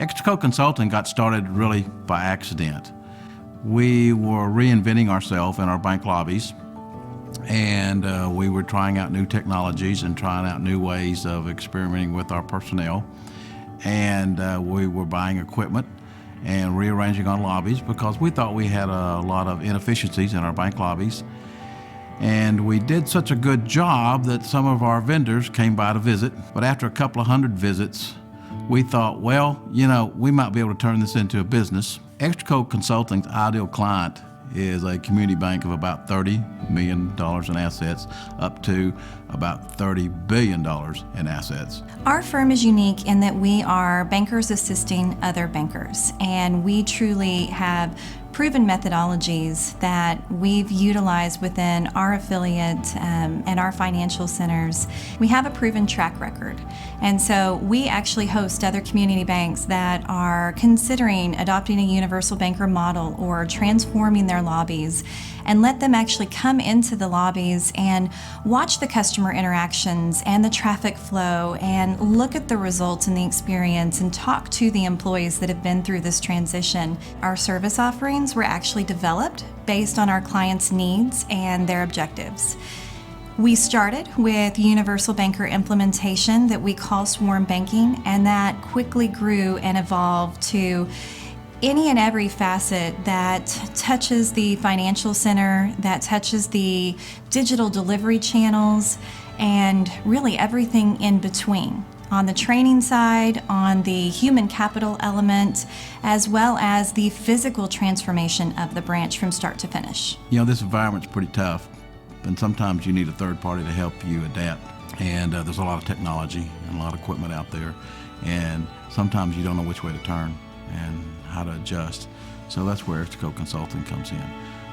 Extraco Consulting got started really by accident. We were reinventing ourselves in our bank lobbies, and we were trying out new technologies and trying out new ways of experimenting with our personnel. And we were buying equipment and rearranging our lobbies because we thought we had a lot of inefficiencies in our bank lobbies. And we did such a good job that some of our vendors came by to visit. But after a couple of hundred visits, we thought, well, we might be able to turn this into a business. Extraco Consulting's ideal client is a community bank of about $30 million in assets up to about $30 billion in assets. Our firm is unique in that we are bankers assisting other bankers, and we truly have proven methodologies that we've utilized within our affiliate and our financial centers. We have a proven track record, and so we actually host other community banks that are considering adopting a universal banker model or transforming their lobbies, and let them actually come into the lobbies and watch the customer interactions and the traffic flow and look at the results and the experience and talk to the employees that have been through this transition. Our service offerings were actually developed based on our clients' needs and their objectives. We started with universal banker implementation that we call swarm banking, and that quickly grew and evolved to any and every facet that touches the financial center, that touches the digital delivery channels, and really everything in between. On the training side, on the human capital element, as well as the physical transformation of the branch from start to finish. This environment's pretty tough, and sometimes you need a third party to help you adapt. And there's a lot of technology and a lot of equipment out there, and sometimes you don't know which way to turn and how to adjust. So that's where Extraco Consulting comes in.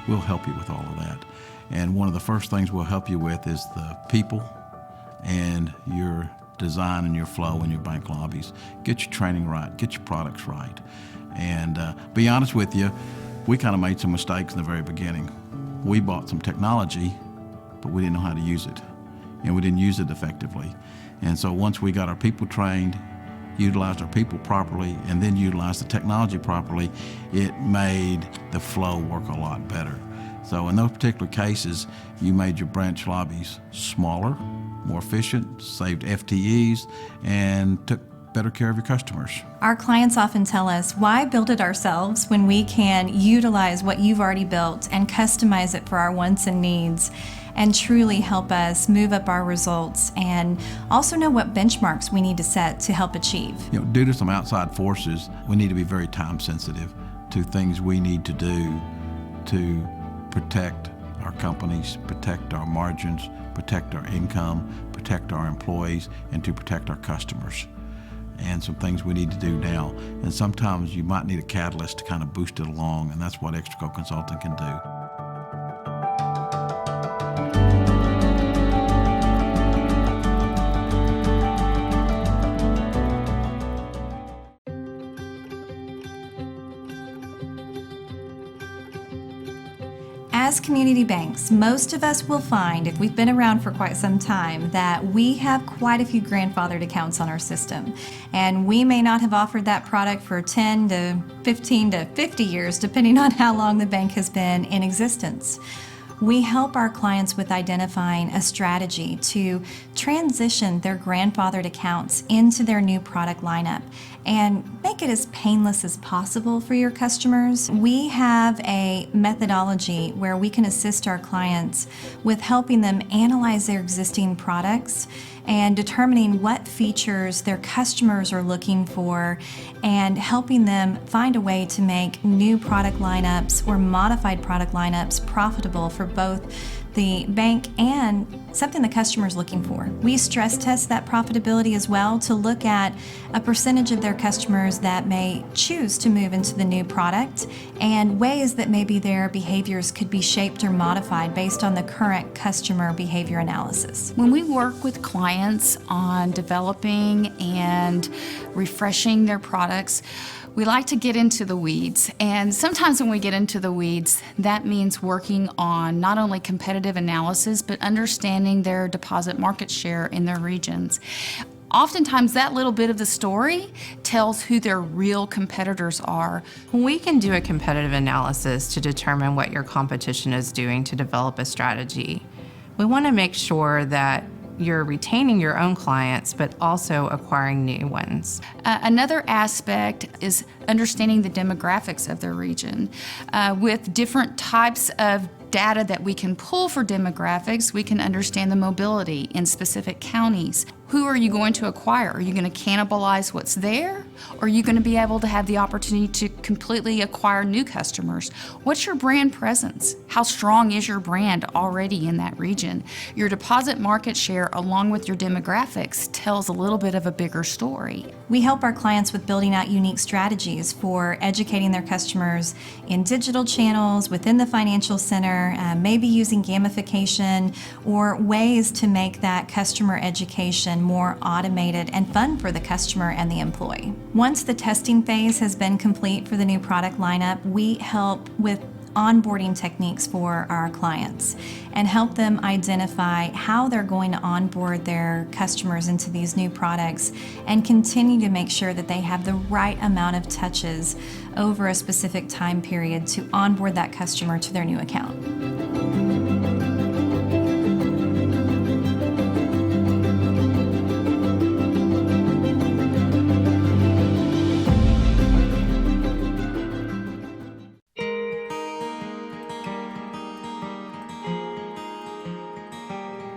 We'll help you with all of that. And one of the first things we'll help you with is the people and your design and your flow in your bank lobbies. Get your training right, get your products right. And be honest with you, we kind of made some mistakes in the very beginning. We bought some technology, but we didn't know how to use it. And we didn't use it effectively. And so once we got our people trained, utilized our people properly, and then utilized the technology properly, it made the flow work a lot better. So in those particular cases, you made your branch lobbies smaller, more efficient, saved FTEs, and took better care of your customers. Our clients often tell us, why build it ourselves when we can utilize what you've already built and customize it for our wants and needs, and truly help us move up our results and also know what benchmarks we need to set to help achieve. Due to some outside forces, we need to be very time sensitive to things we need to do to protect our companies, protect our margins, protect our income, protect our employees, and to protect our customers. And some things we need to do now. And sometimes you might need a catalyst to kind of boost it along, and that's what Extraco Consulting can do. As community banks, most of us will find, if we've been around for quite some time, that we have quite a few grandfathered accounts on our system. And we may not have offered that product for 10 to 15 to 50 years, depending on how long the bank has been in existence. We help our clients with identifying a strategy to transition their grandfathered accounts into their new product lineup and make it as painless as possible for your customers. We have a methodology where we can assist our clients with helping them analyze their existing products and determining what features their customers are looking for and helping them find a way to make new product lineups or modified product lineups profitable for both the bank and something the customer is looking for. We stress test that profitability as well to look at a percentage of their customers that may choose to move into the new product and ways that maybe their behaviors could be shaped or modified based on the current customer behavior analysis. When we work with clients on developing and refreshing their products, we like to get into the weeds, and sometimes when we get into the weeds, that means working on not only competitive analysis, but understanding their deposit market share in their regions. Oftentimes that little bit of the story tells who their real competitors are. We can do a competitive analysis to determine what your competition is doing to develop a strategy. We want to make sure that you're retaining your own clients, but also acquiring new ones. Another aspect is understanding the demographics of the region. With different types of data that we can pull for demographics, we can understand the mobility in specific counties. Who are you going to acquire? Are you going to cannibalize what's there? Or are you going to be able to have the opportunity to completely acquire new customers? What's your brand presence? How strong is your brand already in that region? Your deposit market share along with your demographics tells a little bit of a bigger story. We help our clients with building out unique strategies for educating their customers in digital channels, within the financial center, maybe using gamification or ways to make that customer education more automated and fun for the customer and the employee. Once the testing phase has been complete for the new product lineup, we help with onboarding techniques for our clients and help them identify how they're going to onboard their customers into these new products and continue to make sure that they have the right amount of touches over a specific time period to onboard that customer to their new account.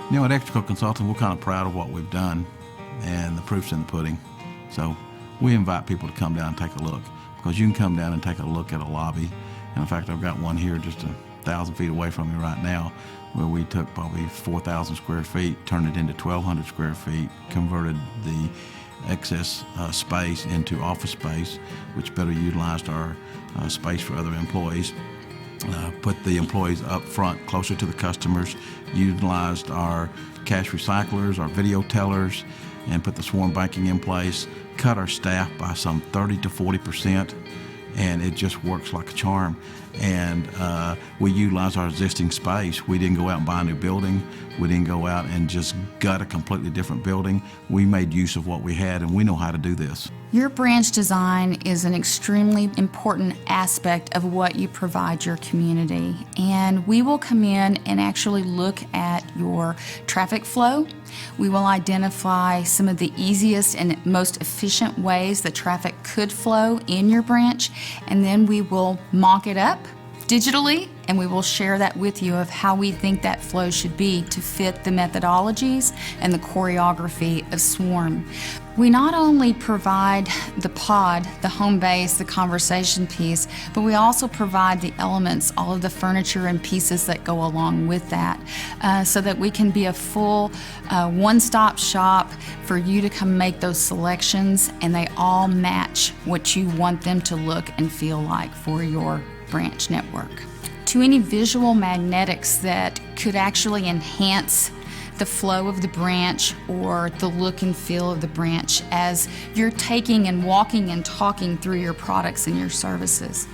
You know, at Extraco Consulting, we're kind of proud of what we've done, and the proof's in the pudding. So we invite people to come down and take a look, because you can come down and take a look at a lobby. And in fact, I've got one here just 1,000 feet away from me right now, where we took probably 4,000 square feet, turned it into 1,200 square feet, converted the excess space into office space, which better utilized our space for other employees. Put the employees up front, closer to the customers, utilized our cash recyclers, our video tellers, and put the swarm banking in place, cut our staff by some 30 to 40%, and it just works like a charm. And we utilize our existing space. We didn't go out and buy a new building. We didn't go out and just gut a completely different building. We made use of what we had, and we know how to do this. Your branch design is an extremely important aspect of what you provide your community. And we will come in and actually look at your traffic flow. We will identify some of the easiest and most efficient ways that traffic could flow in your branch, and then we will mock it up digitally, and we will share that with you of how we think that flow should be to fit the methodologies and the choreography of Swarm. We not only provide the pod, the home base, the conversation piece, but we also provide the elements, all of the furniture and pieces that go along with that, so that we can be a full one-stop shop for you to come make those selections, and they all match what you want them to look and feel like for your branch network. To any visual magnetics that could actually enhance the flow of the branch or the look and feel of the branch as you're taking and walking and talking through your products and your services.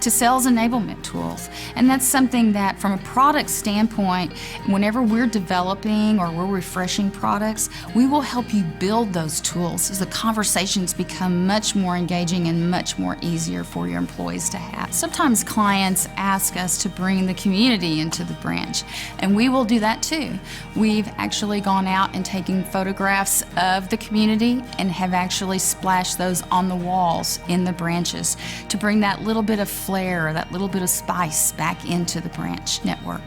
To sales enablement tools. And that's something that from a product standpoint, whenever we're developing or we're refreshing products, we will help you build those tools as the conversations become much more engaging and much more easier for your employees to have. Sometimes clients ask us to bring the community into the branch, and we will do that too. We've actually gone out and taken photographs of the community and have actually splashed those on the walls in the branches to bring that little bit of flair, that little bit of spice back into the branch network.